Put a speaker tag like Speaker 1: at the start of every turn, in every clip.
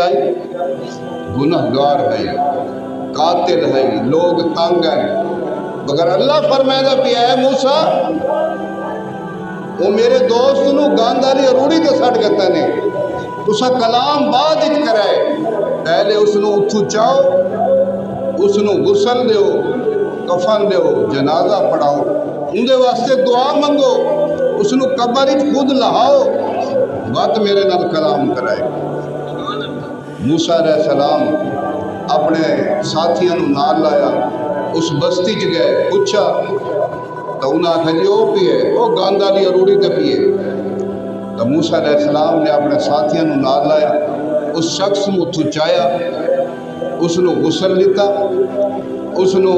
Speaker 1: آئی گناہگار ہے قاتل ہے لوگ تنگ ہیں مگر اللہ فرمائے پیا ہے موسیٰ وہ میرے دوست نو گند والی اروڑی تے سٹ گتا نے تسا کلام بعد وچ کرائے پہلے اس نو اتھو چاؤ اس نو غسل دیو کفن دیو جنازہ پڑھاؤ اندے واسطے دعا منگو اس نو قبر وچ خود لہاؤ بات میرے نال کلام کرائے موسیٰ علیہ السلام اپنے ساتھیاں نو نال لایا اس بستی چ گئے پوچھا تو انہاں آکھا جی وہ پیے وہ گند والی اروڑی تے پیے تو موسیٰ علیہ السلام نے اپنے ساتھیاں نو نال لایا اس شخص نو اتھو چایا اس نو غسل لیتا اس نو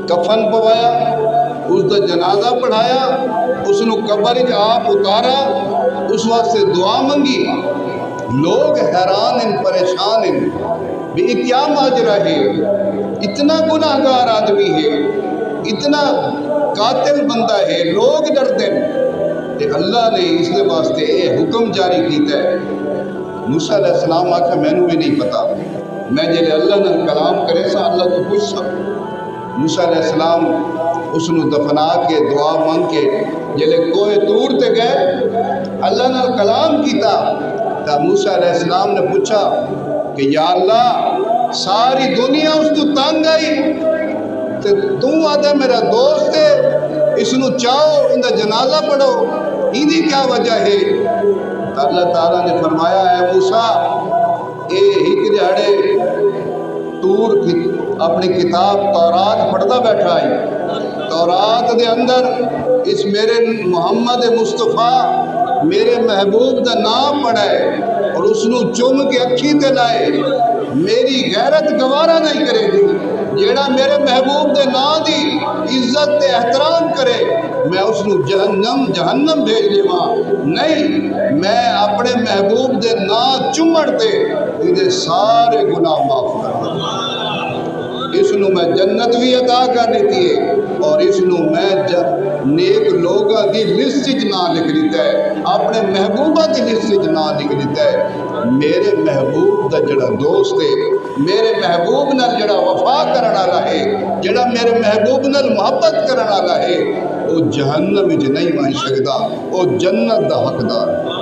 Speaker 1: کفن پوایا اس دا جنازہ پڑھایا اس نو قبر وچ آپ اتارا اس واسطے دعا منگی لوگ حیران ہیں پریشان ہیں بھی یہ کیا ماجرا ہے اتنا گناہگار آدمی ہے اتنا قاتل بندہ ہے لوگ ڈرتے ہیں کہ اللہ نے اس کے واسطے یہ حکم جاری کیتا ہے موسیٰ علیہ السلام آکھا میں نے بھی نہیں پتا میں جلے اللہ نے کلام کرے سا اللہ تو پوچھ سا موسیٰ علیہ السلام اس نو دفنا کے دعا مانگ کے جلے کوئے طور تے گئے اللہ نے کلام کیتا تا موسیٰ علیہ السلام نے پوچھا کہ یا اللہ ساری دنیا اس تو تنگ آئی تو آدھا میرا دوست ہے اس نو چاہو ان دا جنازہ پڑھو ہی کیا وجہ ہے اللہ تعالیٰ نے فرمایا ہے موسیٰ اے ہک جاڑے تور اپنی کتاب تورات پڑھتا بیٹھا ہے تورات دے اندر اس میرے محمد مصطفیٰ میرے محبوب دا نام پڑھا ہے اور اس نو چوم کے اکھی تے لائے میری غیرت گوارا نہیں کرے گی جیڑا میرے محبوب دے نا دی عزت تے احترام کرے میں اس نو جہنم بھیج لیواں نہیں میں اپنے محبوب دے نا چمڑ تے یہ سارے گناہ معاف کر اس نو میں جنت بھی عطا کر دیتی ہے اور اس نو میں نیک لوگاں دی لسٹ وچ نام لکھ دیتا ہے اپنے محبوبہ دی لسٹ وچ نام لکھ دیتا ہے میرے محبوب دا جڑا دوست ہے میرے محبوب نال جڑا وفا کرن والا ہے جڑا میرے محبوب نال محبت کرن والا ہے وہ جہنم وچ نہیں بن سکدا وہ جنت دا حقدار